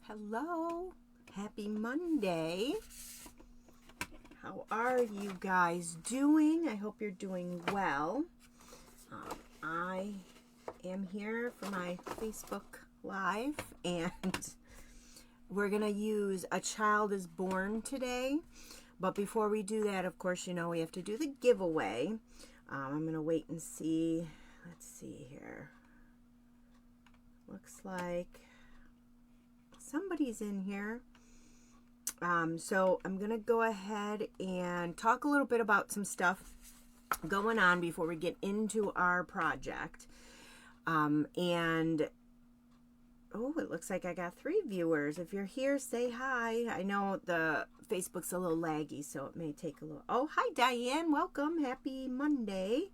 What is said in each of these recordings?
Hello, happy Monday. How are you guys doing? I hope you're doing well. I am here for my Facebook Live, and we're going to use A Child is Born today. But before we do that, of course, you know we have to do the giveaway. I'm going to wait and see. Let's see here. Looks like somebody's in here. So I'm going to go ahead and talk a little bit about some stuff going on before we get into our project. And, oh, it looks like I got 3 viewers. If you're here, say hi. I know the Facebook's a little laggy, so it may take a little. Oh, hi, Diane. Welcome. Happy Monday.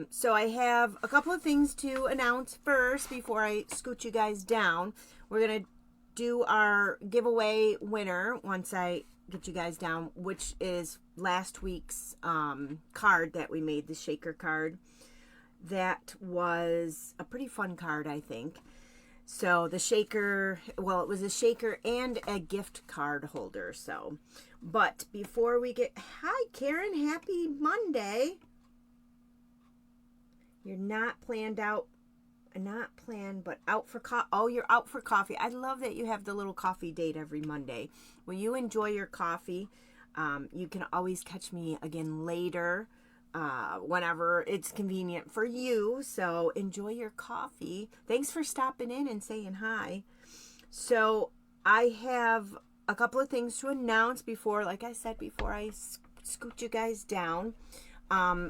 So I have a couple of things to announce first before I scoot you guys down. We're going to do our giveaway winner once I get you guys down, which is last week's card that we made, the shaker card. That was a pretty fun card, I think. So the shaker, well, it was a shaker and a gift card holder. So, but before we get, hi Karen, happy Monday. You're not planned out, not planned, but out for coffee. Oh, you're out for coffee. I love that you have the little coffee date every Monday. When you enjoy your coffee, you can always catch me again later, whenever it's convenient for you. So enjoy your coffee. Thanks for stopping in and saying hi. So I have a couple of things to announce before, like I said, before I scoot you guys down.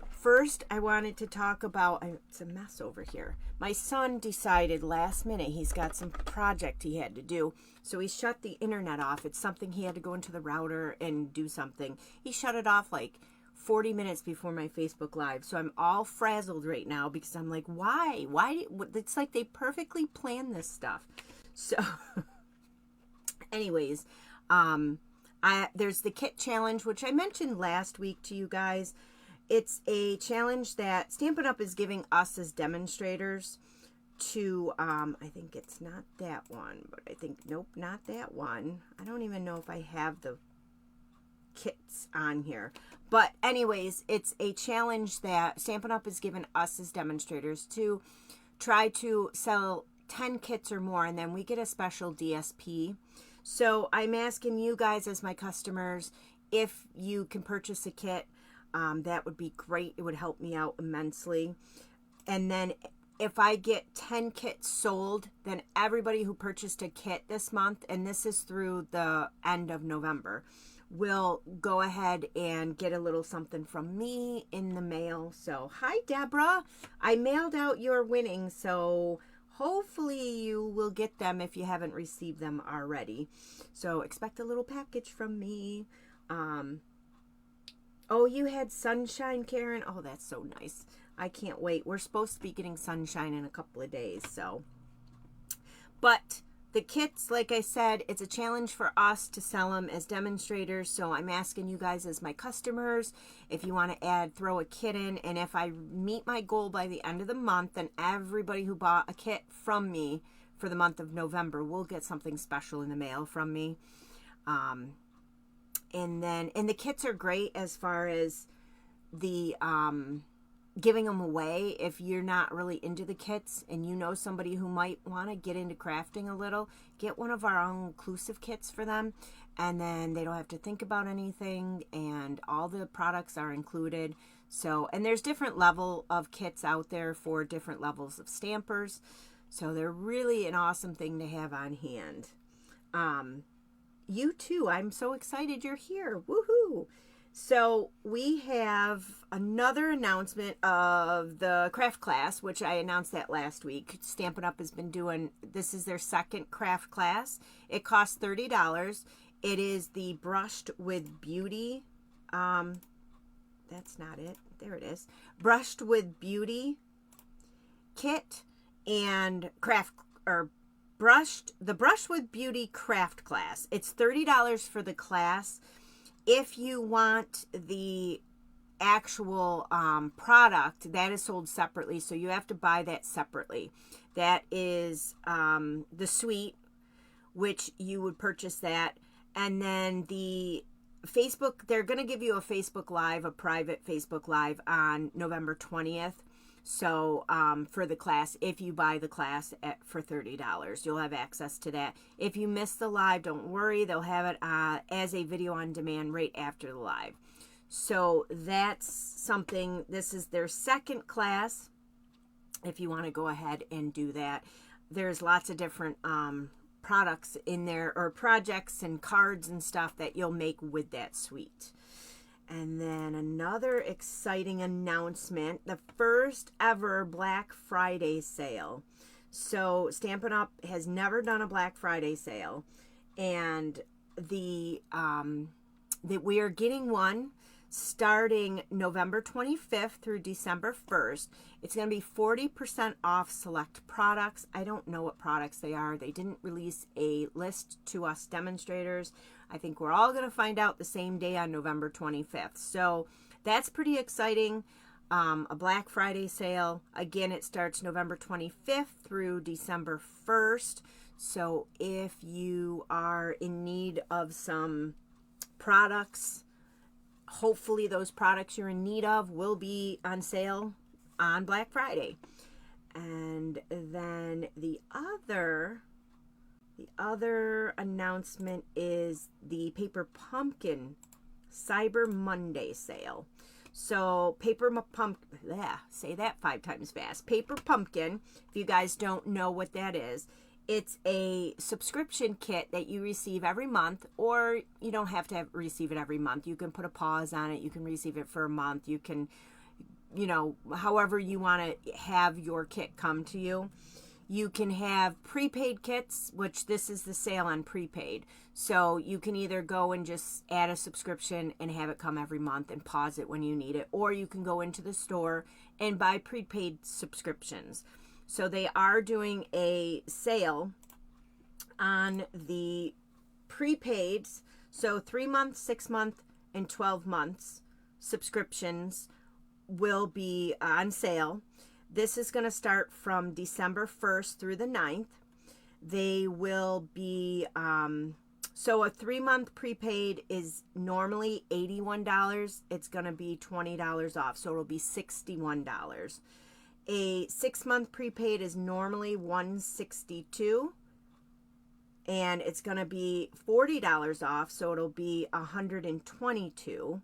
First, I wanted to talk about, it's a mess over here. My son decided last minute he's got some project he had to do. So he shut the internet off. It's something he had to go into the router and do something. He shut it off like 40 minutes before my Facebook Live. So I'm all frazzled right now because I'm like, why? It's like they perfectly planned this stuff. So anyways, there's the kit challenge, which I mentioned last week to you guys. It's a challenge that Stampin' Up! Is giving us as demonstrators to, I think it's not that one, but I think, nope, not that one. I don't even know if I have the kits on here. But anyways, it's a challenge that Stampin' Up! Is giving us as demonstrators to try to sell 10 kits or more, and then we get a special DSP. So I'm asking you guys as my customers, if you can purchase a kit, that would be great. It would help me out immensely. And then if I get 10 kits sold, then everybody who purchased a kit this month, and this is through the end of November, will go ahead and get a little something from me in the mail. So, hi, Deborah. I mailed out your winnings, so hopefully you will get them if you haven't received them already. So expect a little package from me. Oh, you had sunshine, Karen? Oh, that's so nice. I can't wait. We're supposed to be getting sunshine in a couple of days, so. But the kits, like I said, it's a challenge for us to sell them as demonstrators, so I'm asking you guys as my customers, if you want to throw a kit in, and if I meet my goal by the end of the month, then everybody who bought a kit from me for the month of November will get something special in the mail from me. And the kits are great as far as the giving them away. If you're not really into the kits and you know somebody who might want to get into crafting a little, get one of our all-inclusive kits for them, and then they don't have to think about anything, and all the products are included. So, and there's different level of kits out there for different levels of stampers, so they're really an awesome thing to have on hand. You too. I'm so excited you're here. Woohoo! So we have another announcement of the craft class, which I announced that last week. Stampin' Up! Has been doing, this is their second craft class. It costs $30. It is the Brushed with Beauty. That's not it. There it is. Brushed with Beauty kit and the Brush with Beauty craft class. It's $30 for the class. If you want the actual product, that is sold separately, so you have to buy that separately. That is the suite which you would purchase that. And then the Facebook, they're going to give you a Facebook Live, a private Facebook Live on November 20th. So for the class, if you buy the class for $30, you'll have access to that. If you miss the live, don't worry. They'll have it as a video on demand right after the live. So that's something. This is their second class. If you want to go ahead and do that, there's lots of different products in there, or projects and cards and stuff that you'll make with that suite. And then another exciting announcement, the first ever Black Friday sale. So Stampin' Up! Has never done a Black Friday sale, and that we are getting one starting November 25th through December 1st. It's going to be 40% off select products. I don't know what products they are. They didn't release a list to us demonstrators. I think we're all going to find out the same day on November 25th. So that's pretty exciting. A Black Friday sale. Again, it starts November 25th through December 1st. So if you are in need of some products, hopefully those products you're in need of will be on sale on Black Friday. And then the other announcement is the Paper Pumpkin Cyber Monday sale. So Paper Pumpkin, if you guys don't know what that is, it's a subscription kit that you receive every month, or you don't have to receive it every month. You can put a pause on it. You can receive it for a month. You can, however you want to have your kit come to you. You can have prepaid kits, which this is the sale on prepaid. So you can either go and just add a subscription and have it come every month and pause it when you need it, or you can go into the store and buy prepaid subscriptions. So they are doing a sale on the prepaids. So 3 months, 6 month, and 12 months subscriptions will be on sale. This is going to start from December 1st through the 9th. They will be, so a 3-month prepaid is normally $81. It's going to be $20 off, so it'll be $61. A 6-month prepaid is normally $162, and it's going to be $40 off, so it'll be $122.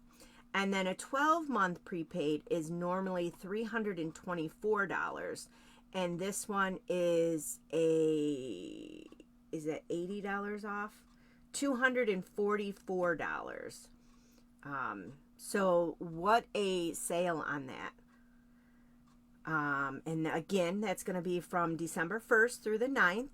And then a 12-month prepaid is normally $324, and this one is it $80 off? $244. So what a sale on that. And again, that's going to be from December 1st through the 9th.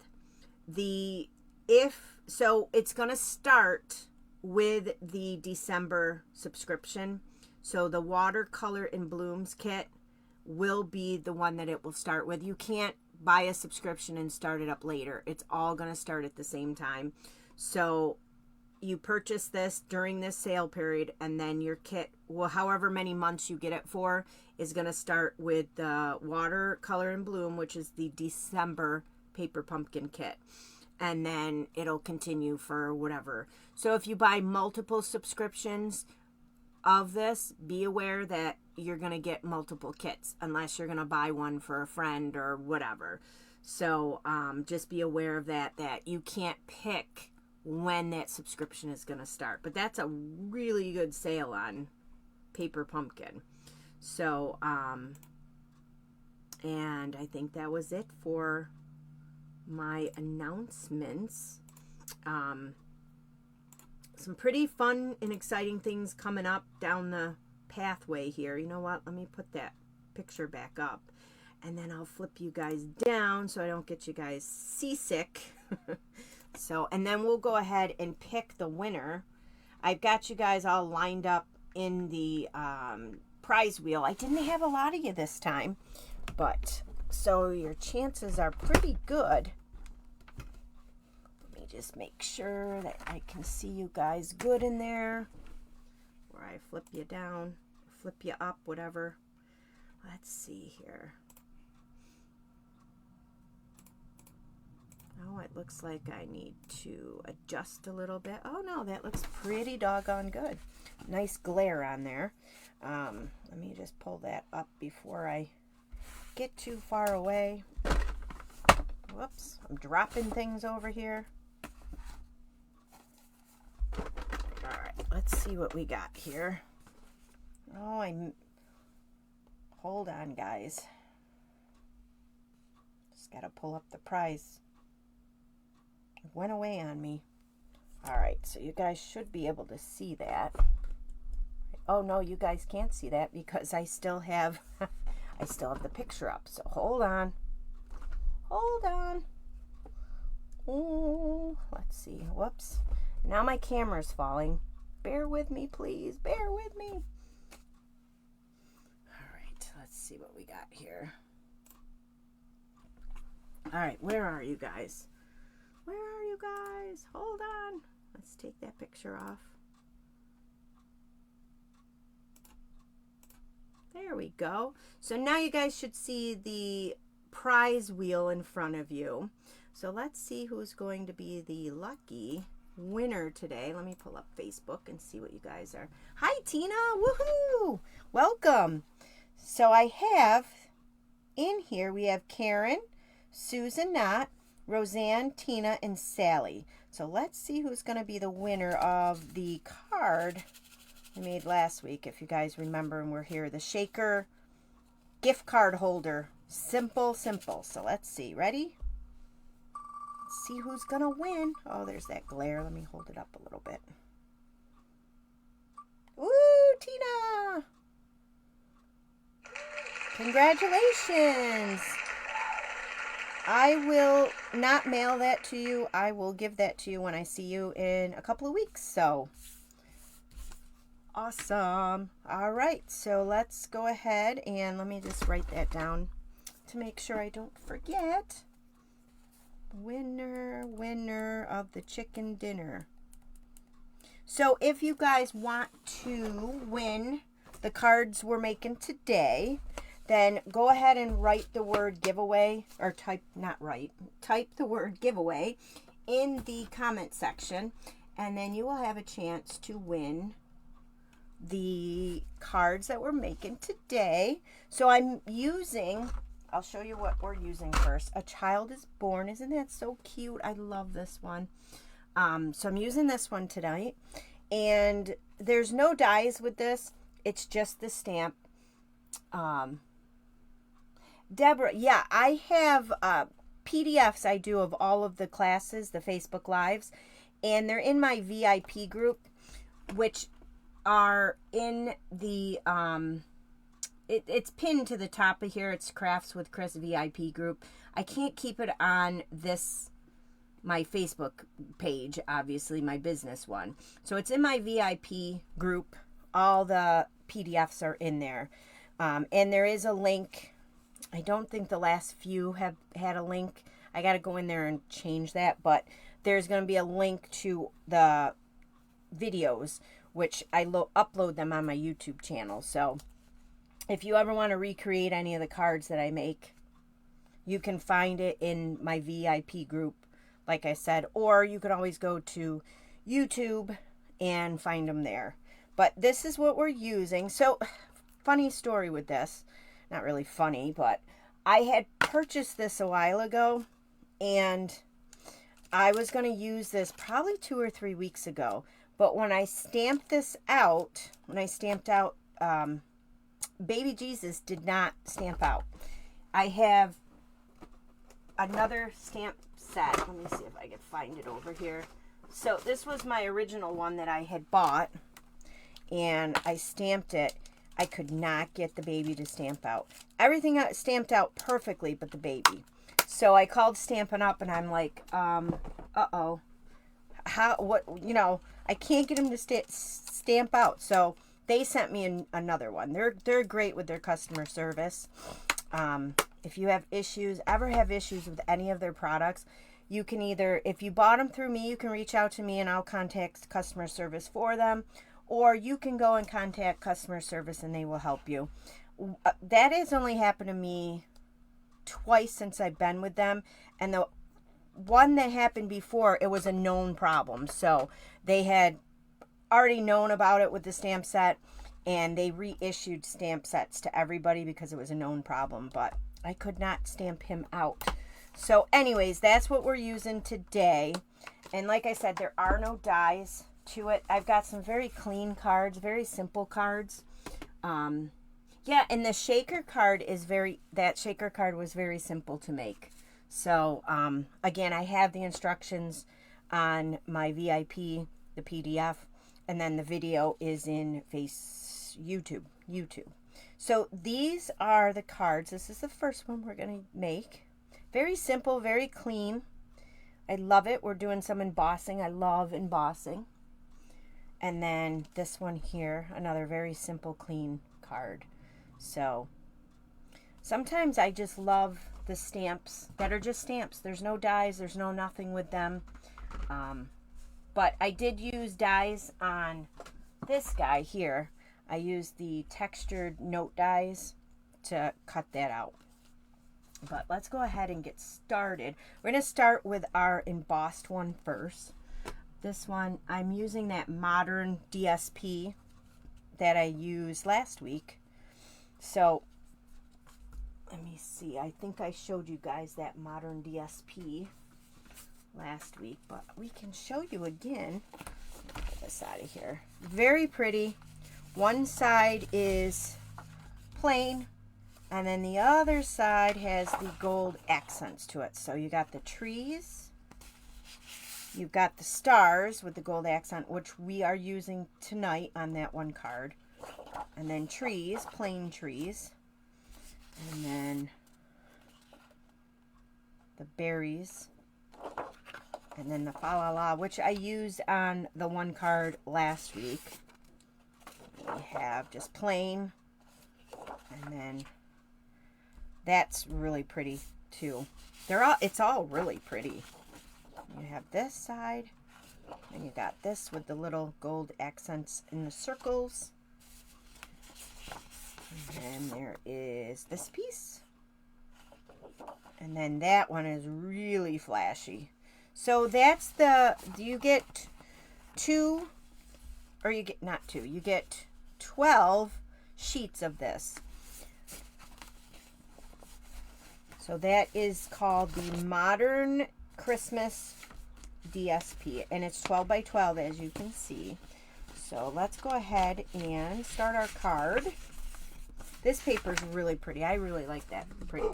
So it's going to start with the December subscription. So the Watercolor and Blooms kit will be the one that it will start with. You can't buy a subscription and start it up later. It's all going to start at the same time. So you purchase this during this sale period, and then your kit, well, however many months you get it for, is going to start with the Watercolor and Bloom, which is the December Paper Pumpkin kit. And then it'll continue for whatever. So if you buy multiple subscriptions of this, be aware that you're going to get multiple kits, unless you're going to buy one for a friend or whatever. So just be aware of that you can't pick when that subscription is going to start. But that's a really good sale on Paper Pumpkin. So, and I think that was it for my announcements. Some pretty fun and exciting things coming up down the pathway here. You know what? Let me put that picture back up, and then I'll flip you guys down so I don't get you guys seasick. So, and then we'll go ahead and pick the winner. I've got you guys all lined up in the prize wheel. I didn't have a lot of you this time, but so your chances are pretty good. Let me just make sure that I can see you guys good in there, where I flip you down, flip you up, whatever. Let's see here. Oh, it looks like I need to adjust a little bit. Oh no, that looks pretty doggone good. Nice glare on there. Let me just pull that up before I get too far away. Whoops, I'm dropping things over here. Alright, let's see what we got here. Oh, hold on, guys. Just gotta pull up the prize. It went away on me. Alright, so you guys should be able to see that. Oh no, you guys can't see that because I still have the picture up. So hold on. Hold on. Oh, let's see. Whoops. Now my camera's falling. Bear with me, please. Bear with me. Alright, let's see what we got here. Alright, where are you guys? Where are you guys? Hold on. Let's take that picture off. There we go. So now you guys should see the prize wheel in front of you. So let's see who's going to be the lucky winner today. Let me pull up Facebook and see what you guys are. Hi, Tina. Woohoo! Welcome. So I have in here, we have Karen, Susan Knott, Roseanne, Tina, and Sally. So let's see who's going to be the winner of the card I made last week, if you guys remember and we're here. The shaker gift card holder. Simple, simple. So let's see. Ready? Let's see who's going to win. Oh, there's that glare. Let me hold it up a little bit. Ooh, Tina! Congratulations! I will not mail that to you. I will give that to you when I see you in a couple of weeks. So, awesome. All right, so let's go ahead and let me just write that down to make sure I don't forget. Winner of the chicken dinner. So if you guys want to win the cards we're making today, then go ahead and write the word giveaway, or type the word giveaway in the comment section, and then you will have a chance to win the cards that we're making today. So I'm using, I'll show you what we're using first. A Child is Born. Isn't that so cute? I love this one. So I'm using this one tonight. And there's no dies with this. It's just the stamp. Deborah, yeah, I have PDFs I do of all of the classes, the Facebook Lives. And they're in my VIP group, which are in the... It's pinned to the top of here. It's Crafts with Chris VIP group. I can't keep it on my Facebook page, obviously, my business one. So it's in my VIP group. All the PDFs are in there. And there is a link. I don't think the last few have had a link. I got to go in there and change that. But there's going to be a link to the videos, which I upload them on my YouTube channel. So if you ever want to recreate any of the cards that I make, you can find it in my VIP group, like I said, or you could always go to YouTube and find them there. But this is what we're using. So, funny story with this. Not really funny, but I had purchased this a while ago, and I was going to use this probably 2 or 3 weeks ago. But when I stamped this out, Baby Jesus did not stamp out. I have another stamp set. Let me see if I can find it over here. So this was my original one that I had bought, and I stamped it. I could not get the baby to stamp out. Everything stamped out perfectly but the baby. So I called Stampin' Up, and I'm like, uh-oh. I can't get him to stamp out. So they sent me another one. They're great with their customer service. If you have ever have issues with any of their products, you can either, if you bought them through me, you can reach out to me and I'll contact customer service for them, or you can go and contact customer service and they will help you. That has only happened to me twice since I've been with them, and one that happened before, it was a known problem. So they had already known about it with the stamp set, and they reissued stamp sets to everybody because it was a known problem, but I could not stamp him out. So anyways, that's what we're using today. And like I said, there are no dies to it. I've got some very clean cards, very simple cards. Yeah, and the shaker card is that shaker card was very simple to make. So, again, I have the instructions on my VIP, the PDF, and then the video is in YouTube. So these are the cards. This is the first one we're going to make. Very simple, very clean. I love it. We're doing some embossing. I love embossing. And then this one here, another very simple, clean card. So sometimes I just love the stamps that are just stamps. There's no dies. There's no nothing with them. But I did use dies on this guy here. I used the textured note dies to cut that out. But let's go ahead and get started. We're going to start with our embossed one first. This one, I'm using that modern DSP that I used last week. So, let me see. I think I showed you guys that modern DSP last week, but we can show you again. Get this out of here. Very pretty. One side is plain, and then the other side has the gold accents to it. So you got the trees, you've got the stars with the gold accent, which we are using tonight on that one card. And then trees, plain trees. And then the berries. And then the fa la la, which I used on the one card last week. We have just plain. And then that's really pretty too. It's all really pretty. You have this side. And you got this with the little gold accents in the circles. And then there is this piece. And then that one is really flashy. So that's you get two, or you get, not two, you get 12 sheets of this. So that is called the Modern Christmas DSP. And it's 12 by 12, as you can see. So let's go ahead and start our card. This paper is really pretty. I really like that. Pretty.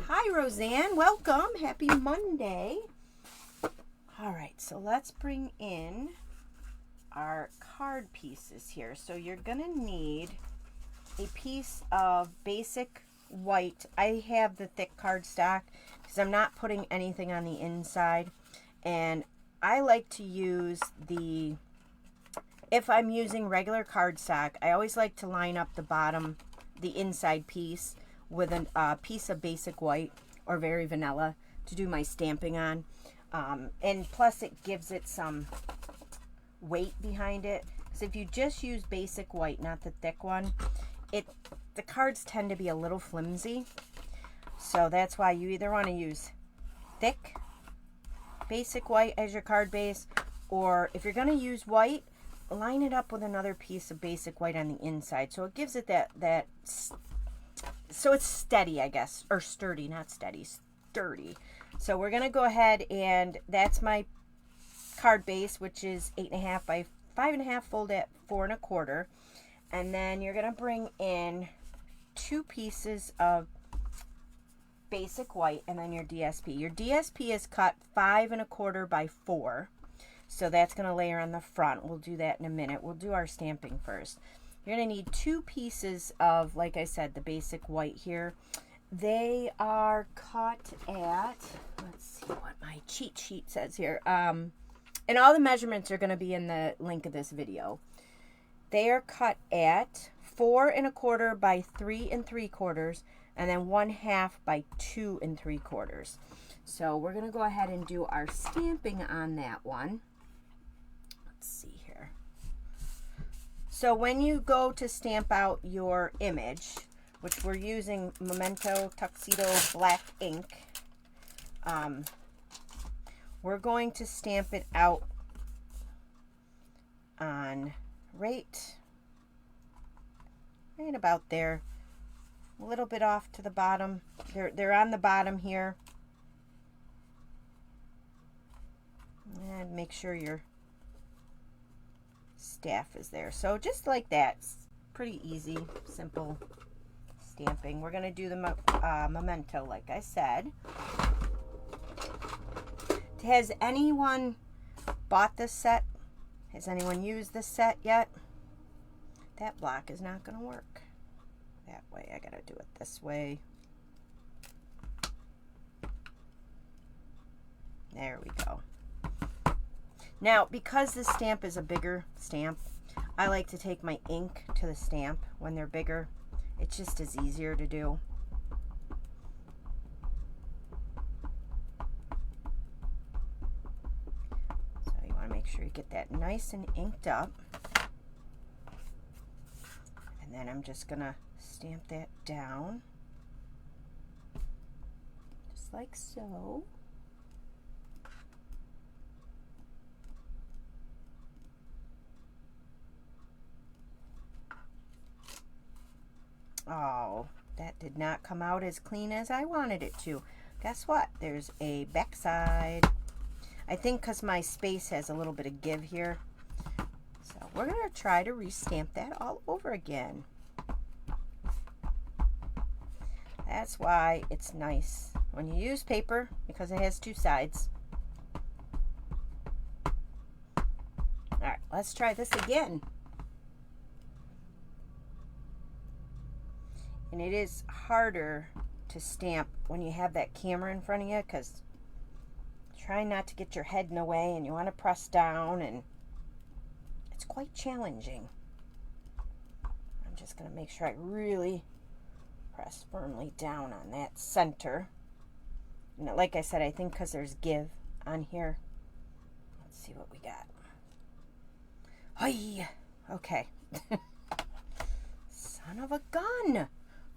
Hi, Roseanne. Welcome. Happy Monday. All right, so let's bring in our card pieces here. So you're going to need a piece of basic white. I have the thick cardstock because I'm not putting anything on the inside. And I like to use if I'm using regular cardstock, I always like to line up the bottom, the inside piece, with a piece of basic white or very vanilla to do my stamping on. And plus it gives it some weight behind it. Because if you just use basic white, not the thick one, the cards tend to be a little flimsy. So that's why you either want to use thick basic white as your card base, or if you're going to use white, line it up with another piece of basic white on the inside. So it gives it that so it's steady, I guess, or sturdy, not steady, sturdy. So we're going to go ahead, and that's my card base, which is 8.5 by 5.5, fold at 4 1/4. And then you're going to bring in 2 pieces of basic white, and then your DSP. Your DSP is cut 5 1/4 by 4. So that's going to layer on the front. We'll do that in a minute. We'll do our stamping first. You're going to need 2 pieces of, like I said, the basic white here. They are cut at, let's see what my cheat sheet says here. And all the measurements are going to be in the link of this video. They are cut at 4 1/4 by 3 3/4, and then 1/2 by 2 3/4. So we're going to go ahead and do our stamping on that one. Let's see here. So when you go to stamp out your image, which we're using Memento Tuxedo black ink, we're going to stamp it out on right about there, a little bit off to the bottom. They're on the bottom here. And make sure your staff is there. So just like that, it's pretty easy, simple stamping. We're going to do the Memento, like I said. Has anyone bought this set? Has anyone used this set yet? That block is not going to work that way. I got to do it this way. There we go. Now, because this stamp is a bigger stamp, I like to take my ink to the stamp when they're bigger. It just is easier to do. So you want to make sure you get that nice and inked up. And then I'm just going to stamp that down. Just like so. Oh, that did not come out as clean as I wanted it to. Guess what? There's a back side. I think because my space has a little bit of give here. So we're going to try to restamp that all over again. That's why it's nice when you use paper, because it has two sides. All right, let's try this again. And it is harder to stamp when you have that camera in front of you, because try not to get your head in the way and you want to press down, and it's quite challenging. I'm just going to make sure I really press firmly down on that center. And like I said, I think because there's give on here. Let's see what we got. Hi. Okay. Son of a gun.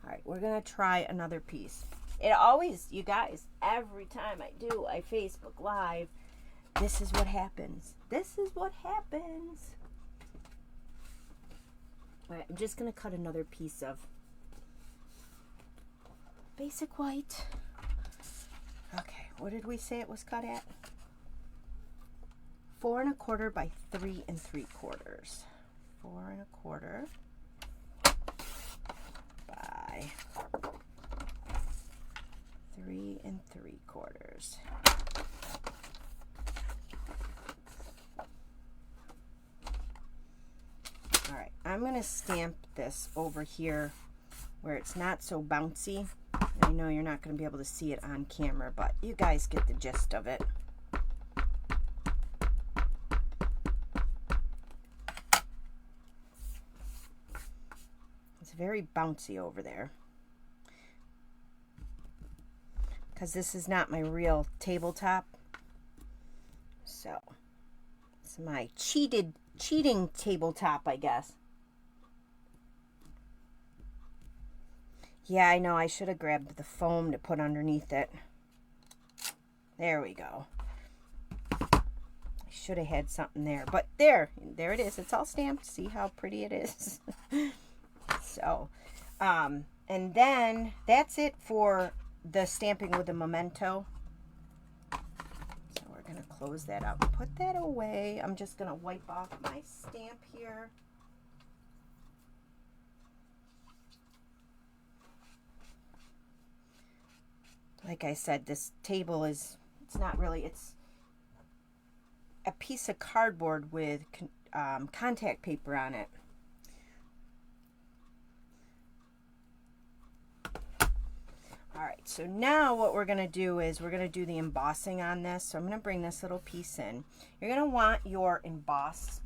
All right, we're going to try another piece. It always, you guys, every time I do a Facebook Live, this is what happens. This is what happens. All right, I'm just going to cut another piece of basic white. Okay, what did we say it was cut at? 4 1/4 by 3 3/4. 4 1/4 by 3 3/4. All right, I'm going to stamp this over here where it's not so bouncy. I know you're not going to be able to see it on camera, but you guys get the gist of it. It's very bouncy over there, because this is not my real tabletop. So it's my cheating tabletop, I guess. Yeah, I know, I should have grabbed the foam to put underneath it. There we go. I should have had something there, but there it is. It's all stamped. See how pretty it is? So, and then that's it for the stamping with the Memento. So we're going to close that up and put that away. I'm just going to wipe off my stamp here. Like I said, this table is, it's not really, it's a piece of cardboard with contact paper on it. All right, so now what we're going to do is we're going to do the embossing on this. So I'm going to bring this little piece in. You're going to want your emboss,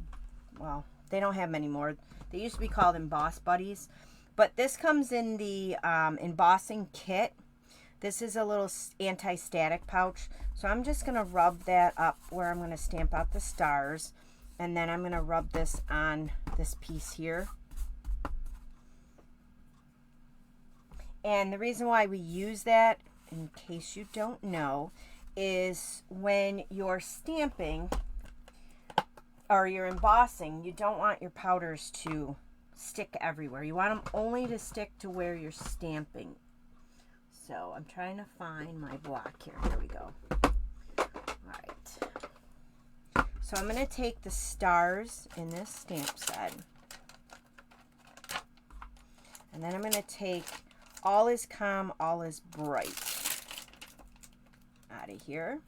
well, they don't have them anymore. They used to be called Emboss Buddies, but this comes in the embossing kit. This is a little anti-static pouch. So I'm just going to rub that up where I'm going to stamp out the stars. And then I'm going to rub this on this piece here. And the reason why we use that, in case you don't know, is when you're stamping or you're embossing, you don't want your powders to stick everywhere. You want them only to stick to where you're stamping. So I'm trying to find my block here. Here we go. All right. So I'm going to take the stars in this stamp set. And then I'm going to take All Is Calm, All Is Bright out of here.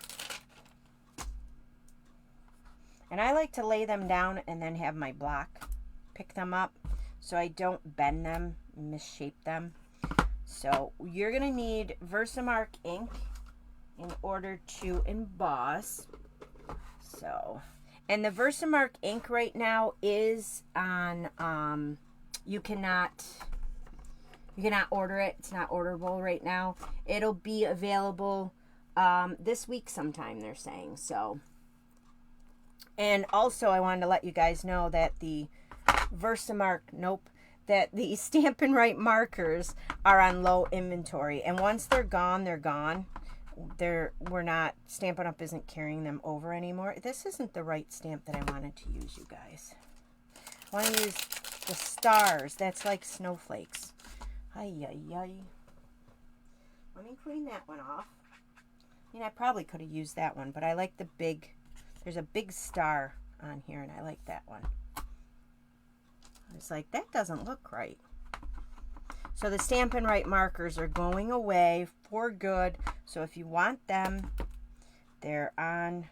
And I like to lay them down and then have my block pick them up so I don't bend them, misshape them. So you're going to need Versamark ink in order to emboss. So, and the Versamark ink right now is on, you cannot order it. It's not orderable right now. It'll be available this week sometime, they're saying. So, and also I wanted to let you guys know that the Versamark, that the Stampin' Right markers are on low inventory, and once they're gone, they're gone. We're not, Stampin' Up! Isn't carrying them over anymore. This isn't the right stamp that I wanted to use, you guys. I want to use the stars. That's like snowflakes. Ay, ay, ay. Let me clean that one off. I mean, I probably could have used that one, but I like the big, there's a big star on here, and I like that one. It's like, that doesn't look right. So the Stampin' Right markers are going away for good. So if you want them, they're on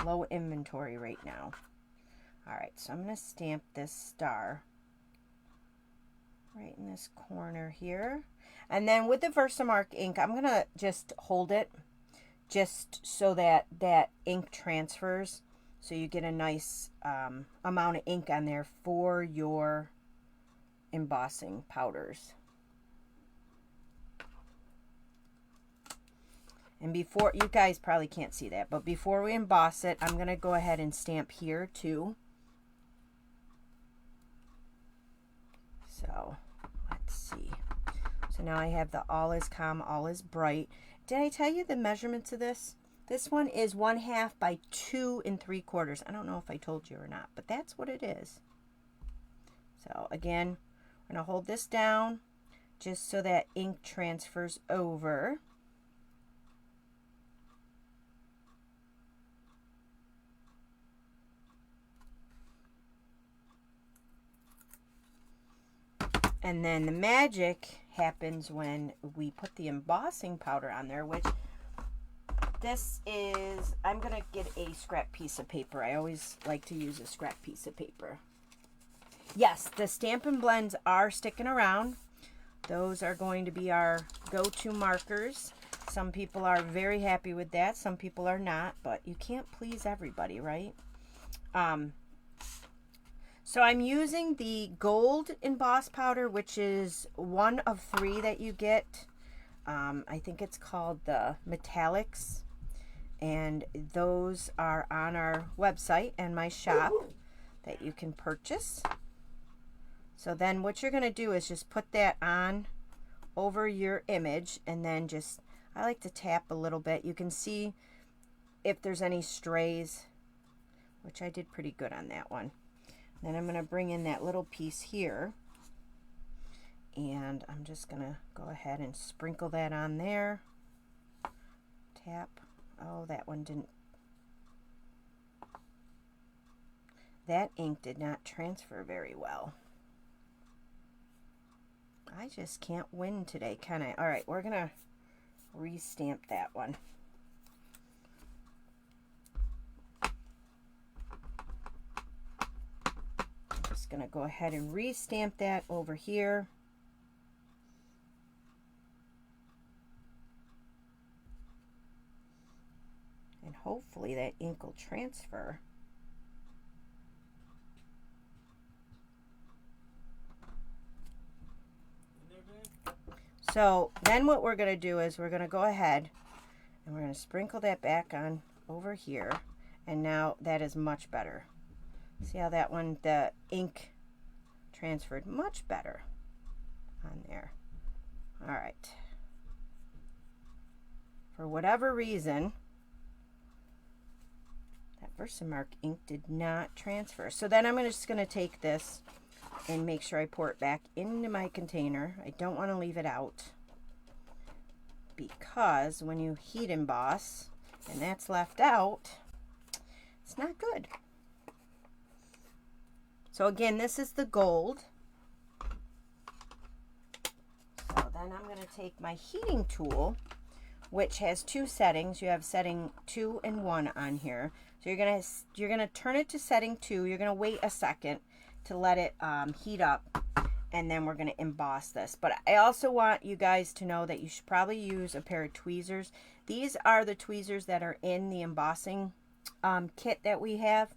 low inventory right now. All right, so I'm going to stamp this star right in this corner here. And then with the Versamark ink, I'm going to just hold it just so that that ink transfers. So you get a nice amount of ink on there for your embossing powders. And before, you guys probably can't see that, but before we emboss it, I'm going to go ahead and stamp here too. So let's see. So now I have the All Is Calm, All Is Bright. Did I tell you the measurements of this? This one is 1/2 by 2 3/4. I don't know if I told you or not, but that's what it is. So again, I'm going to hold this down just so that ink transfers over. And then the magic happens when we put the embossing powder on there, which this is, I'm going to get a scrap piece of paper. I always like to use a scrap piece of paper. Yes, the Stampin' Blends are sticking around. Those are going to be our go-to markers. Some people are very happy with that. Some people are not, but you can't please everybody, right? So I'm using the gold emboss powder, which is one of 3 that you get. I think it's called the metallics, and those are on our website and my shop that you can purchase. So then what you're going to do is just put that on over your image, and then just, I like to tap a little bit. You can see if there's any strays, which I did pretty good on that one. Then I'm going to bring in that little piece here, and I'm just going to go ahead and sprinkle that on there. Tap. Oh, that one didn't. That ink did not transfer very well. I just can't win today, can I? All right, we're going to restamp that one. I'm just going to go ahead and restamp that over here. And hopefully that ink will transfer. So then what we're going to do is we're going to go ahead and we're going to sprinkle that back on over here. And now that is much better. See how that one, the ink transferred much better on there. All right. for whatever reason, that Versamark ink did not transfer. So then I'm just going to take this and make sure I pour it back into my container. I don't want to leave it out, because when you heat emboss and that's left out, it's not good. So again, this is the gold. So then I'm going to take my heating tool, which has two settings. You have setting 2 and 1 on here. So you're gonna turn it to setting 2. You're gonna wait a second to let it heat up, and then we're gonna emboss this. But I also want you guys to know that you should probably use a pair of tweezers. These are the tweezers that are in the embossing kit that we have.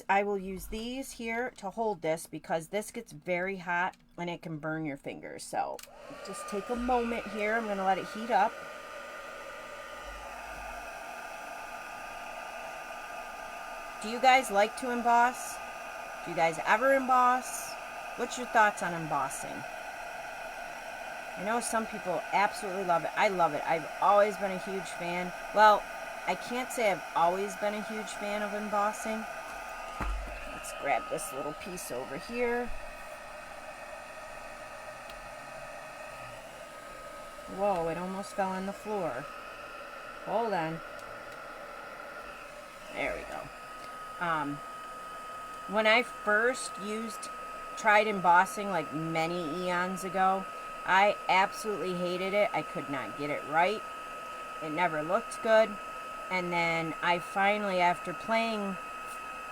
I will use these here to hold this, because this gets very hot and it can burn your fingers. So just take a moment here. I'm going to let it heat up. Do you guys like to emboss? Do you guys ever emboss? What's your thoughts on embossing? I know some people absolutely love it. I love it. I've always been a huge fan. Well, I can't say I've always been a huge fan of embossing. Let's grab this little piece over here. Whoa, it almost fell on the floor. Hold on. There we go. When I first tried embossing like many eons ago, I absolutely hated it. I could not get it right. It never looked good. And then I finally, after playing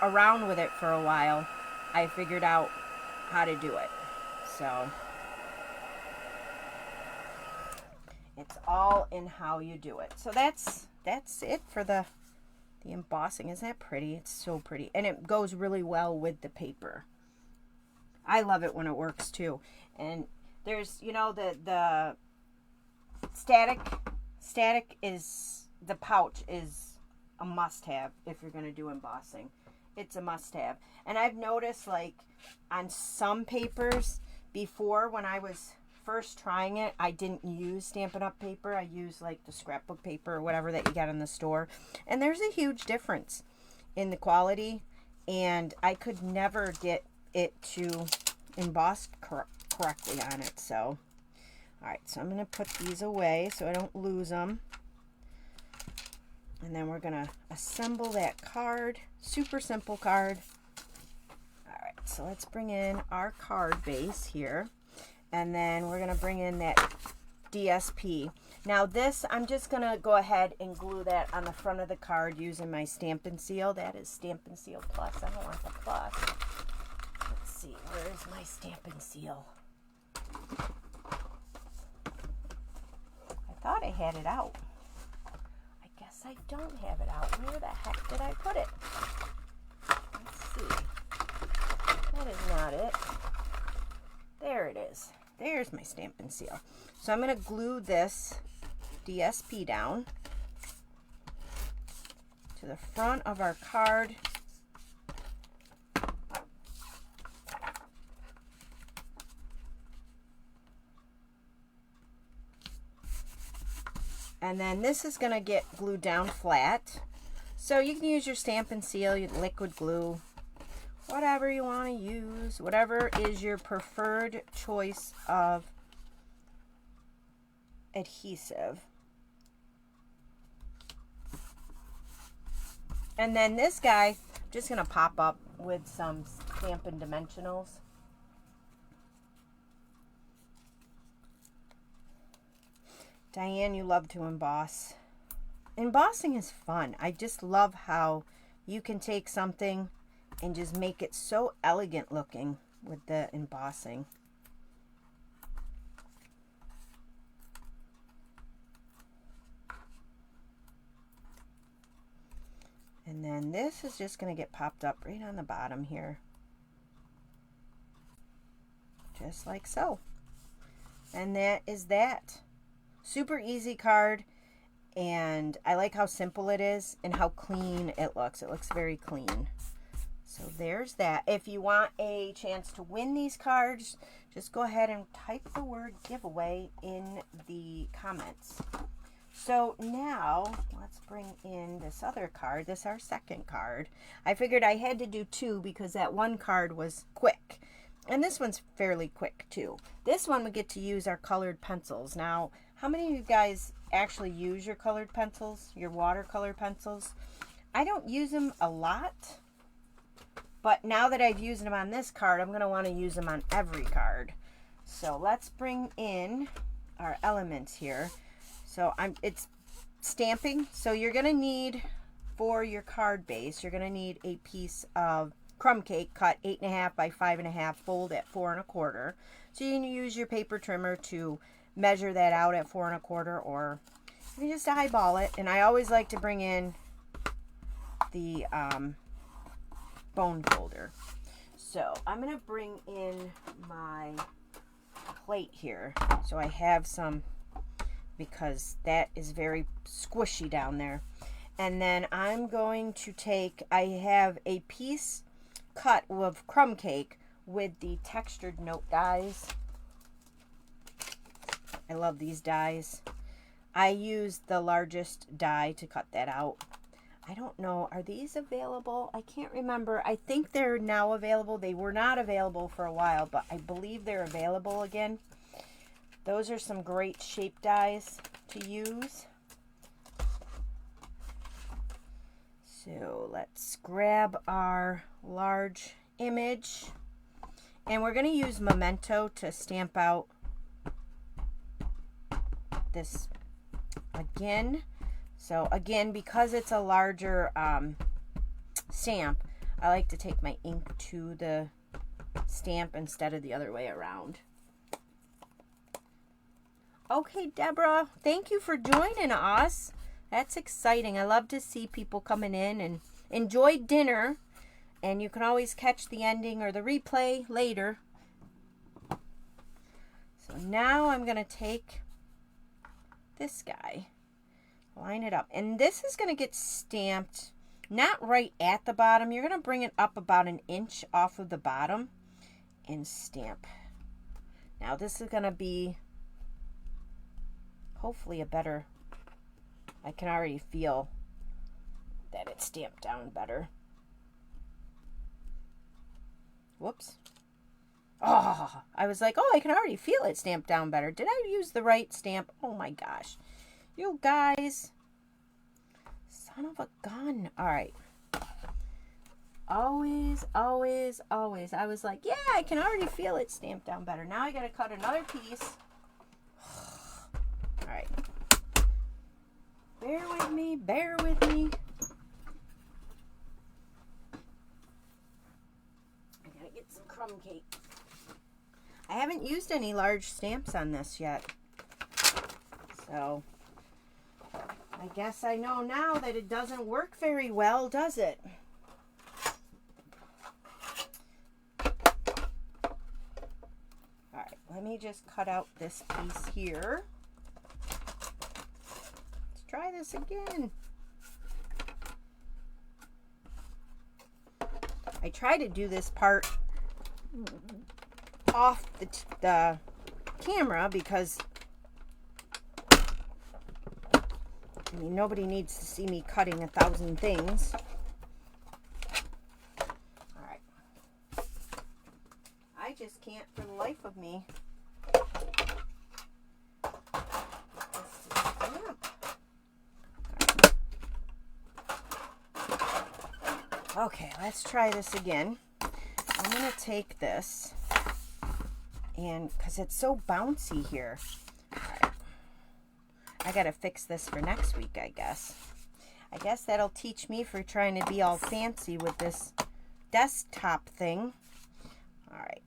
around with it for a while, I figured out how to do it. So it's all in how you do it. So that's it for the embossing. Isn't that pretty? It's so pretty, and it goes really well with the paper. I love it when it works too. And there's, you know, the static is, the pouch is a must-have if you're going to do embossing. It's a must-have. And I've noticed, like, on some papers before, when I was first trying it, I didn't use Stampin' Up! Paper. I used like the scrapbook paper or whatever that you get in the store. And there's a huge difference in the quality. And I could never get it to emboss correctly on it. So, alright, so I'm going to put these away so I don't lose them. And then we're going to assemble that card. Super simple card. Alright, so let's bring in our card base here. And then we're going to bring in that DSP. Now this, I'm just going to go ahead and glue that on the front of the card using my Stampin' Seal. That is Stampin' Seal Plus. I don't want the plus. Let's see, where's my Stampin' Seal? I thought I had it out. I guess I don't have it out. Where the heck did I put it? Let's see. That is not it. There it is. There's my Stampin' Seal. So I'm going to glue this DSP down to the front of our card. And then this is going to get glued down flat. So you can use your Stampin' Seal, your liquid glue, whatever you want to use, whatever is your preferred choice of adhesive. And then this guy, I'm just going to pop up with some Stampin' Dimensionals. Diane, you love to emboss. Embossing is fun. I just love how you can take something and just make it so elegant looking with the embossing. And then this is just going to get popped up right on the bottom here. Just like so. And that is that. Super easy card. And I like how simple it is and how clean it looks. It looks very clean. So there's that. If you want a chance to win these cards, just go ahead and type the word giveaway in the comments. So now let's bring in this other card. This is our second card. I figured I had to do two because that one card was quick. And this one's fairly quick too. This one we get to use our colored pencils. Now, how many of you guys actually use your colored pencils, your watercolor pencils? I don't use them a lot, but now that I've used them on this card, I'm going to want to use them on every card. So let's bring in our elements here. So it's stamping. So you're going to need, for your card base, you're going to need a piece of crumb cake cut 8.5 by 5.5, fold at 4 1/4. So you can use your paper trimmer to measure that out at 4 1/4, or you can just eyeball it. And I always like to bring in the bone folder. So I'm going to bring in my plate here so I have some, because that is very squishy down there. And then I'm going to take, I have a piece cut of crumb cake with the textured note dies. I love these dies. I used the largest die to cut that out. I don't know, are these available? I can't remember. I think they're now available. They were not available for a while, but I believe they're available again. Those are some great shape dies to use. So let's grab our large image, and we're going to use Memento to stamp out this again. So again, because it's a larger stamp, I like to take my ink to the stamp instead of the other way around. Okay, Deborah, thank you for joining us. That's exciting. I love to see people coming in and enjoy dinner. And you can always catch the ending or the replay later. So now I'm going to take this guy, line it up. And this is going to get stamped not right at the bottom. You're going to bring it up about 1 inch off of the bottom and stamp. Now this is going to be hopefully a better, I can already feel that it's stamped down better. Whoops. Oh, I was like, oh, I can already feel it stamped down better. Did I use the right stamp? Oh my gosh. You guys. Son of a gun. All right. Always, always, always. I was like, yeah, I can already feel it stamped down better. Now I got to cut another piece. All right. Bear with me. Bear with me. I got to get some crumb cake. I haven't used any large stamps on this yet. So, I guess I know now that it doesn't work very well, does it? Alright, let me just cut out this piece here. Let's try this again. I try to do this part off the camera because I mean, nobody needs to see me cutting 1,000 things. All right. I just can't for the life of me. Okay, let's try this again. I'm going to take this, and because it's so bouncy here, right, I got to fix this for next week, I guess. I guess that'll teach me for trying to be all fancy with this desktop thing. All right.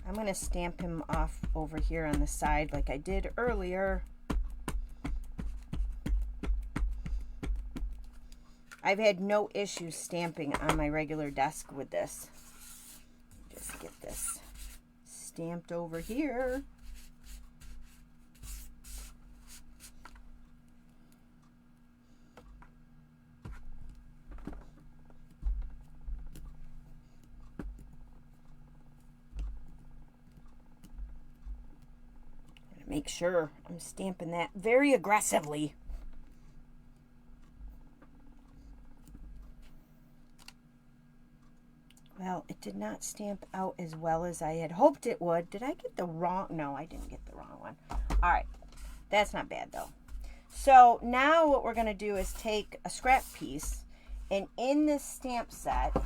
I'm going to stamp him off over here on the side like I did earlier. I've had no issues stamping on my regular desk with this. Just get this stamped over here. make sure I'm stamping that very aggressively. Well, it did not stamp out as well as I had hoped it would. Did I get the wrong? No, I didn't get the wrong one. All right. That's not bad, though. So now what we're going to do is take a scrap piece, and in this stamp set,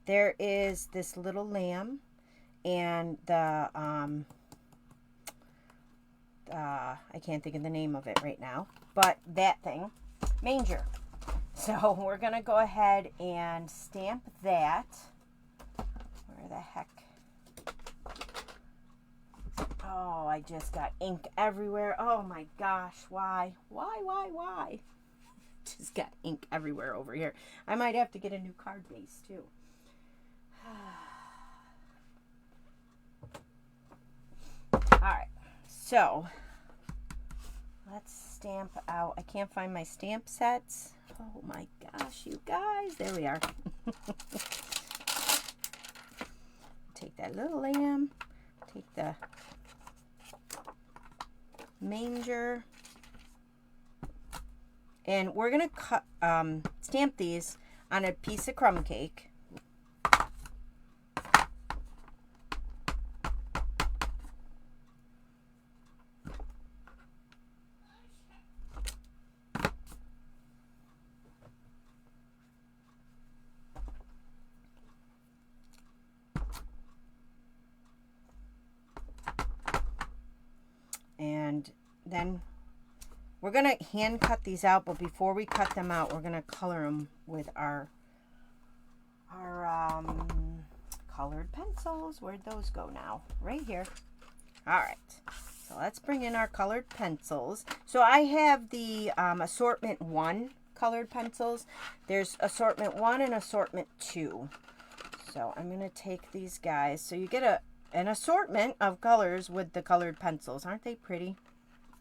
there is this little lamb and the, I can't think of the name of it right now, but that thing, manger. So we're going to go ahead and stamp that. Where the heck? Oh, I just got ink everywhere. Oh my gosh, why? Why? Just got ink everywhere over here. I might have to get a new card base too. All right, so let's stamp out. I can't find my stamp sets. Oh my gosh, you guys. There we are. Take that little lamb. Take the manger. And we're going to cut, stamp these on a piece of crumb cake. And then we're going to hand cut these out, but before we cut them out, we're going to color them with our colored pencils. Where'd those go now? Right here. All right. So let's bring in our colored pencils. So I have the Assortment 1 colored pencils. There's Assortment 1 and Assortment 2. So I'm going to take these guys. So you get an assortment of colors with the colored pencils. Aren't they pretty?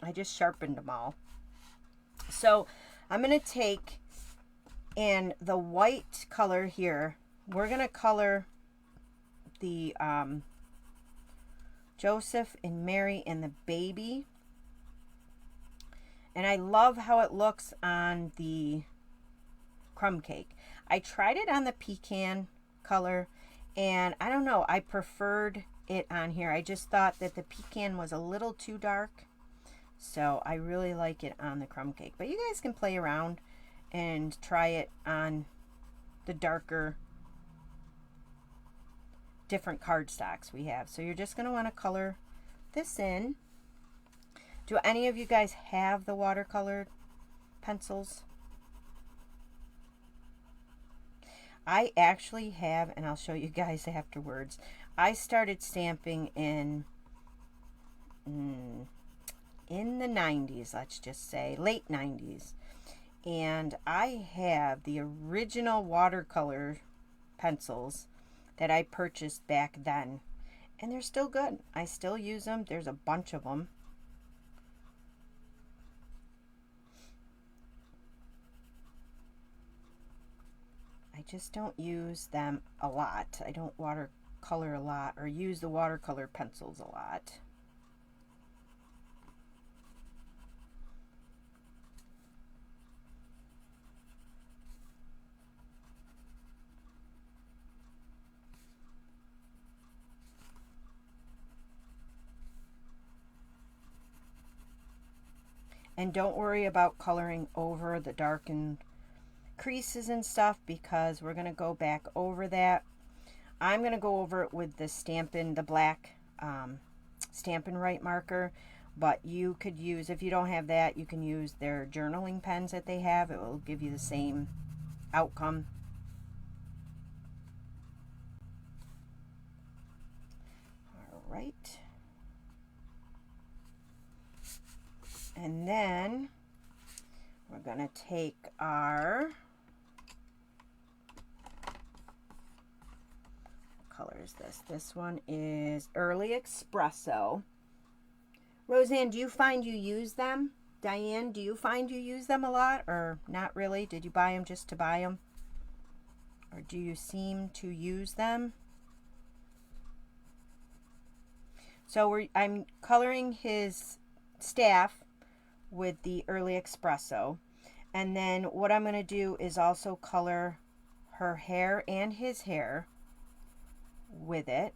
I just sharpened them all. So I'm going to take in the white color here. We're going to color the Joseph and Mary and the baby. And I love how it looks on the crumb cake. I tried it on the pecan color, and I don't know, I preferred it on here. I just thought that the pecan was a little too dark, so I really like it on the crumb cake. But you guys can play around and try it on the darker, different cardstocks we have. So you're just going to want to color this in. Do any of you guys have the watercolor pencils? I actually have, and I'll show you guys afterwards. I started stamping in the 90s, let's just say, late 90s. And I have the original watercolor pencils that I purchased back then. And they're still good. I still use them. There's a bunch of them. I just don't use them a lot. I don't watercolor a lot or use the watercolor pencils a lot. And don't worry about coloring over the darkened creases and stuff, because we're going to go back over that. I'm going to go over it with the Stampin', the black Stampin' Right marker, but you could use, if you don't have that, you can use their journaling pens that they have. It will give you the same outcome. All right. And then we're going to take our, what color is this? This one is Early Espresso. Roseanne, do you find you use them? Diane, do you find you use them a lot, or not really? Did you buy them just to buy them? Or do you seem to use them? So I'm coloring his staff with the Early Espresso. And then what I'm going to do is also color her hair and his hair with it.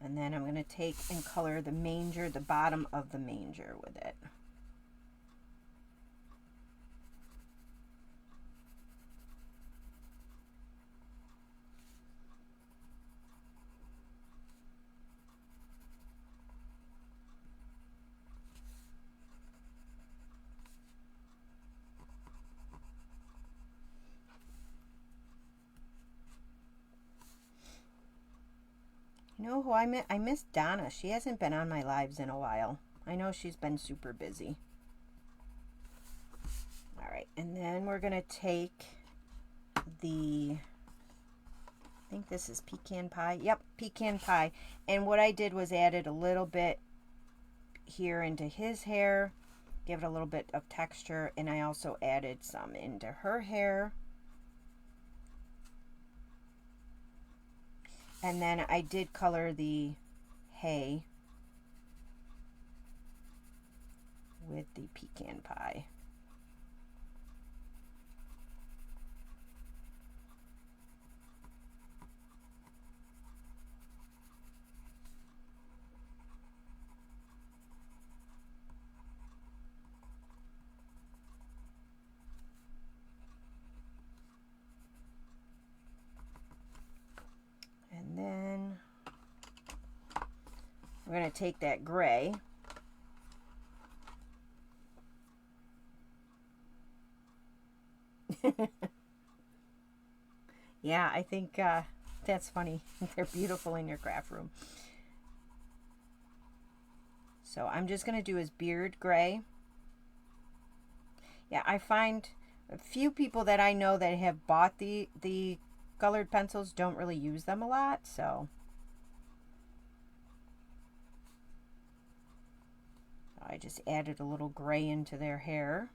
And then I'm going to take and color the manger, the bottom of the manger with it. You know who I miss? I miss Donna. She hasn't been on my lives in a while. I know she's been super busy. All right, and then we're going to take the, I think this is pecan pie. Yep, pecan pie. And what I did was added a little bit here into his hair, give it a little bit of texture, and I also added some into her hair. And then I did color the hay with the pecan pie. And then we're going to take that gray yeah, I think that's funny. They're beautiful in your craft room. So I'm just going to do his beard gray. Yeah, I find a few people that I know that have bought the colored pencils don't really use them a lot, so I just added a little gray into their hair.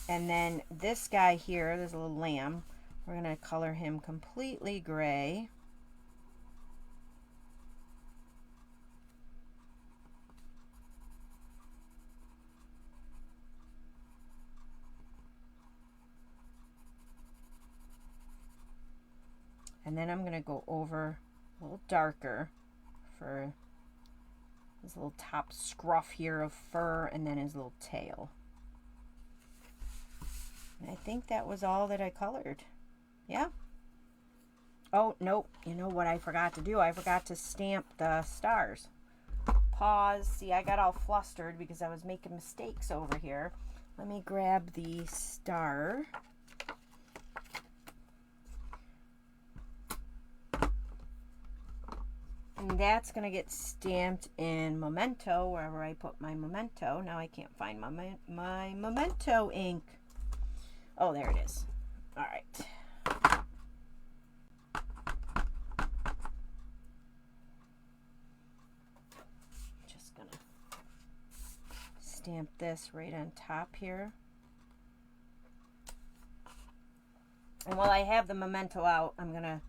And then this guy here, there's a little lamb, we're going to color him completely gray. And then I'm going to go over a little darker for his little top scruff here of fur, and then his little tail. And I think that was all that I colored. Yeah. Oh, nope. You know what I forgot to do? I forgot to stamp the stars. Pause. See, I got all flustered because I was making mistakes over here. Let me grab the star. And that's going to get stamped in Memento, wherever I put my Memento. Now I can't find my Memento ink. Oh, there it is. All right. Just going to stamp this right on top here. And while I have the Memento out, I'm going to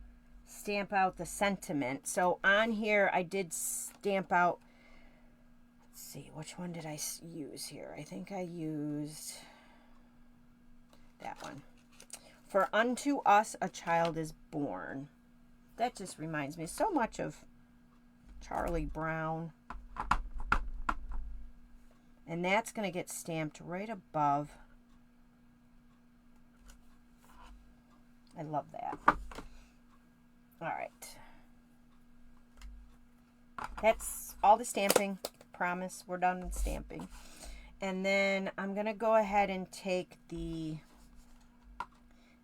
stamp out the sentiment. So on here I did stamp out, let's see, which one did I use here? I think I used that one. For unto us a child is born. That just reminds me so much of Charlie Brown. And that's going to get stamped right above. I love that. All right. That's all the stamping. Promise, we're done with stamping. And then I'm going to go ahead and take the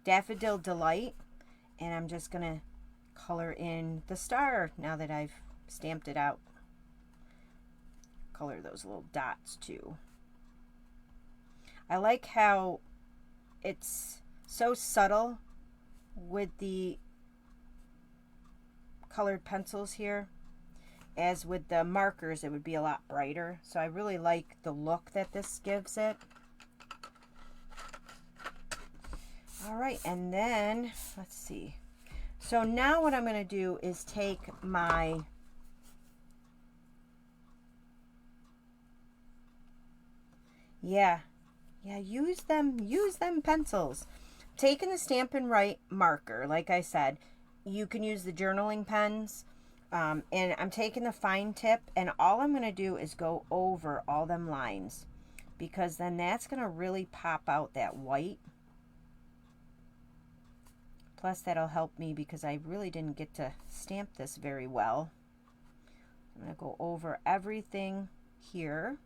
Daffodil Delight, and I'm just going to color in the star now that I've stamped it out. Color those little dots too. I like how it's so subtle with the colored pencils here. As with the markers, it would be a lot brighter. So I really like the look that this gives it. All right, and then, let's see. So now what I'm going to do is take my use them pencils. Taking the Stampin' Right marker, like I said, you can use the journaling pens. And I'm taking the fine tip, and all I'm going to do is go over all them lines, because then that's going to really pop out that white. Plus that'll help me because I really didn't get to stamp this very well. I'm going to go over everything here.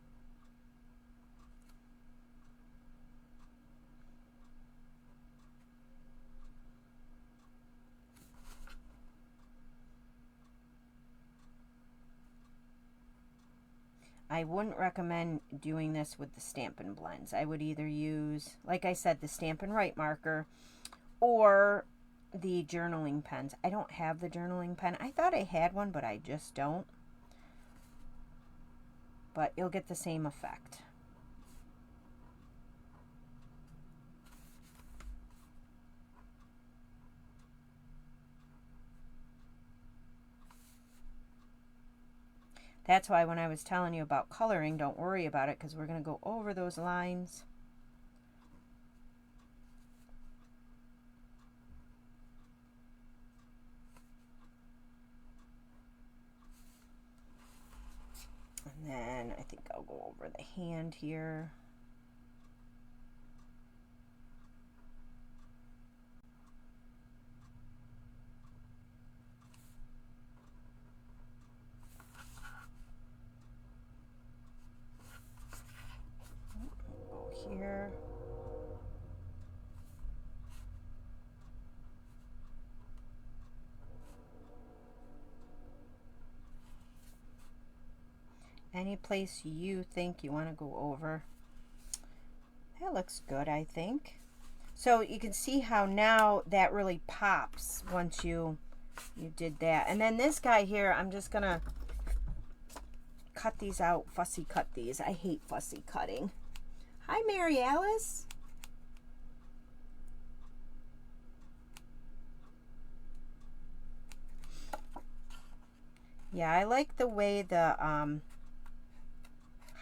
I wouldn't recommend doing this with the Stampin' blends. I would either use, like I said, the Stampin' Right marker or the journaling pens. I don't have the journaling pen. I thought I had one, but I just don't. But you'll get the same effect. That's why when I was telling you about coloring, don't worry about it, because we're going to go over those lines. And then I think I'll go over the hand here. Here. Any place you think you want to go over. That looks good, I think. So you can see how now that really pops once you did that. And then this guy here, I'm just gonna cut these out, fussy cut these. I hate fussy cutting. Hi, Mary Alice. Yeah, I like the way the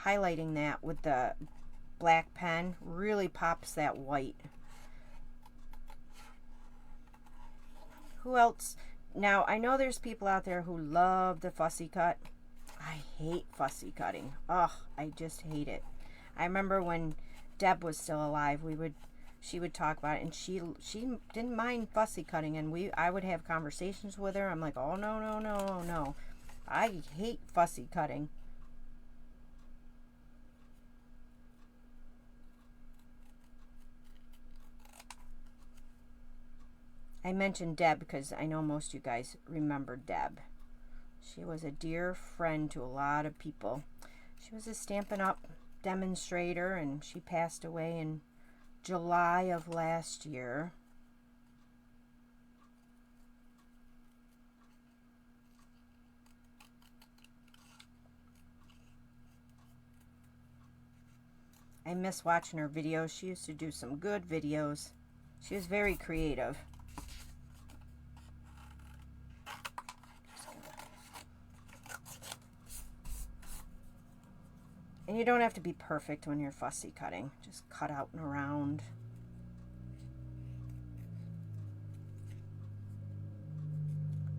highlighting that with the black pen really pops that white. Who else? Now, I know there's people out there who love the fussy cut. I hate fussy cutting. Ugh, I just hate it. I remember when Deb was still alive, she would talk about it, and she didn't mind fussy cutting, and I would have conversations with her. I'm like, oh no, no, no, no. I hate fussy cutting. I mentioned Deb because I know most of you guys remember Deb. She was a dear friend to a lot of people. She was a Stampin' Up! Demonstrator, and she passed away in July of last year. I miss watching her videos. She used to do some good videos. She was very creative. And you don't have to be perfect when you're fussy cutting. Just cut out and around.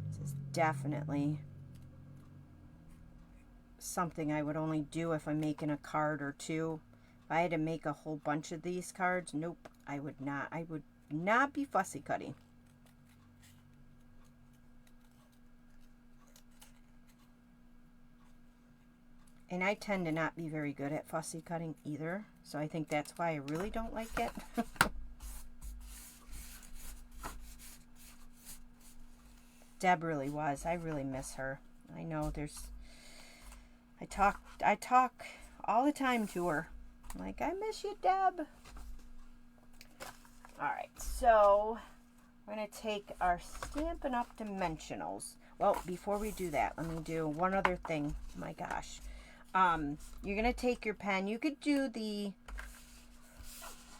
This is definitely something I would only do if I'm making a card or two. If I had to make a whole bunch of these cards, nope, I would not. I would not be fussy cutting. And I tend to not be very good at fussy cutting either, so I think that's why I really don't like it. Deb really was. I really miss her. I know I talk all the time to her. I'm like, I miss you, Deb. All right, so we're going to take our Stampin' Up! Dimensionals. Well, before we do that, let me do one other thing. My gosh. You're going to take your pen. You could do the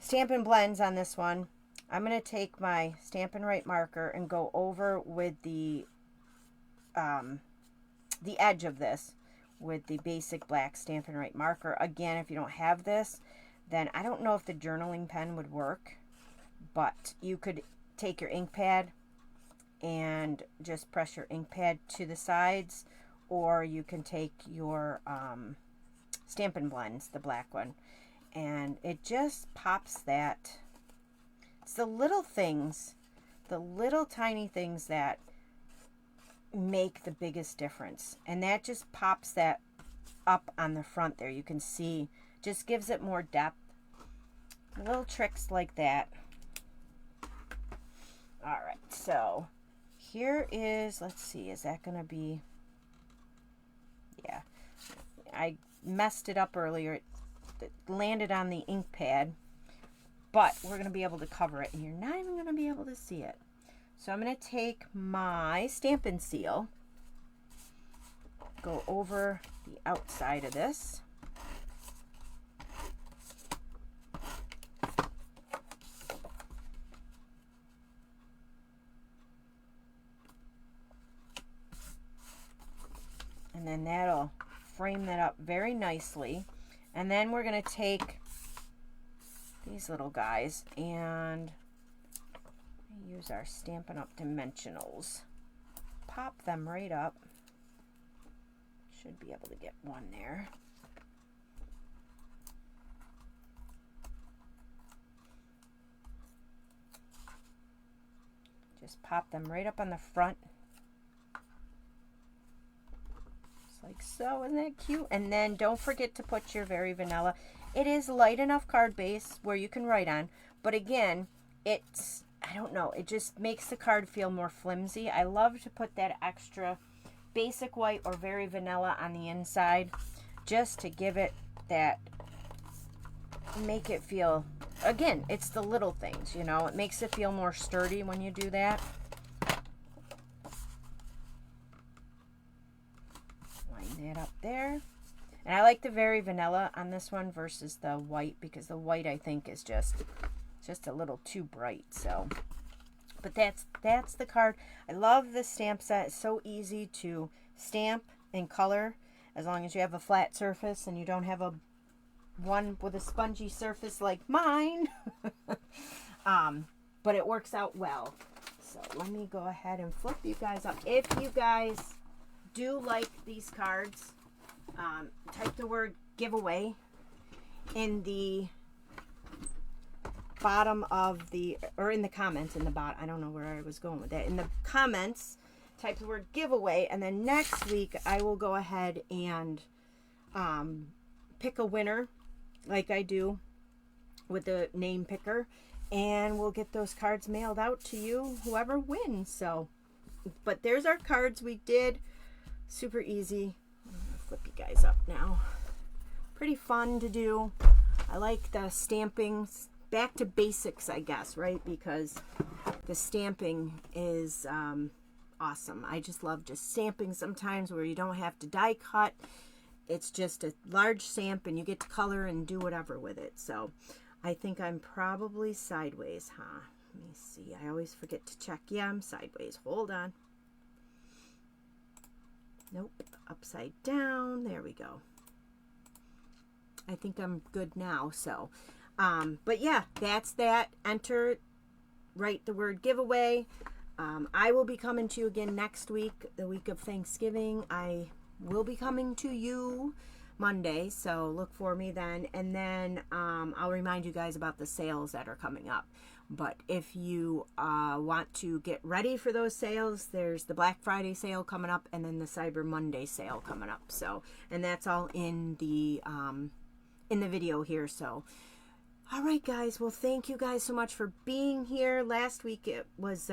Stampin' Blends on this one. I'm going to take my Stampin' Right marker and go over with the edge of this with the basic black Stampin' Right marker. Again, if you don't have this, then I don't know if the journaling pen would work, but you could take your ink pad and just press your ink pad to the sides, or you can take your Stampin' Blends, the black one, and it just pops that. It's the little things, the little tiny things that make the biggest difference, and that just pops that up on the front there. You can see, just gives it more depth. Little tricks like that. All right, so here is, let's see, is that going to be, yeah, I messed it up earlier. It landed on the ink pad, but we're going to be able to cover it, and you're not even going to be able to see it. So I'm going to take my Stampin' Seal, go over the outside of this, and then that'll frame that up very nicely. And then we're going to take these little guys and use our Stampin' Up! Dimensionals. Pop them right up. Should be able to get one there. Just pop them right up on the front. Just like so. Isn't that cute? And then don't forget to put your Very Vanilla. It is light enough card base where you can write on, but again, it's, I don't know, it just makes the card feel more flimsy. I love to put that extra basic white or Very Vanilla on the inside just to give it that, make it feel, again, it's the little things, you know, it makes it feel more sturdy when you do that. Line that up there. And I like the Very Vanilla on this one versus the white, because the white I think is just a little too bright. So, but that's the card. I love this stamp set. It's so easy to stamp and color as long as you have a flat surface and you don't have a one with a spongy surface like mine. But it works out well. So let me go ahead and flip you guys up. If you guys do like these cards, type the word giveaway in the bottom of the, or in the comments in the bottom. I don't know where I was going with that. In the comments, type the word giveaway, and then next week I will go ahead and pick a winner like I do with the name picker, and we'll get those cards mailed out to you, whoever wins. So, but there's our cards we did. Super easy. I'm gonna flip you guys up now. Pretty fun to do. I like the stamping. Back to basics, I guess, right? Because the stamping is awesome. I just love just stamping sometimes where you don't have to die cut. It's just a large stamp and you get to color and do whatever with it. So I think I'm probably sideways, huh? Let me see. I always forget to check. Yeah, I'm sideways. Hold on. Nope. Upside down. There we go. I think I'm good now. So, but yeah, that's that. Enter, write the word giveaway. I will be coming to you again next week, the week of Thanksgiving. I will be coming to you Monday, so look for me then. And then I'll remind you guys about the sales that are coming up. But if you want to get ready for those sales, there's the Black Friday sale coming up, and then the Cyber Monday sale coming up. So, and that's all in the video here. So, all right, guys. Well, thank you guys so much for being here. Last week it was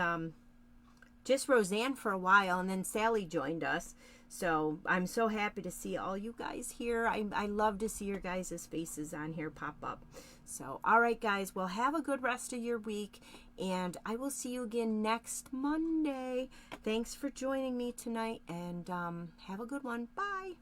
just Roseanne for a while, and then Sally joined us. So I'm so happy to see all you guys here. I love to see your guys' faces on here pop up. So, all right, guys, well, have a good rest of your week, and I will see you again next Monday. Thanks for joining me tonight, and have a good one. Bye.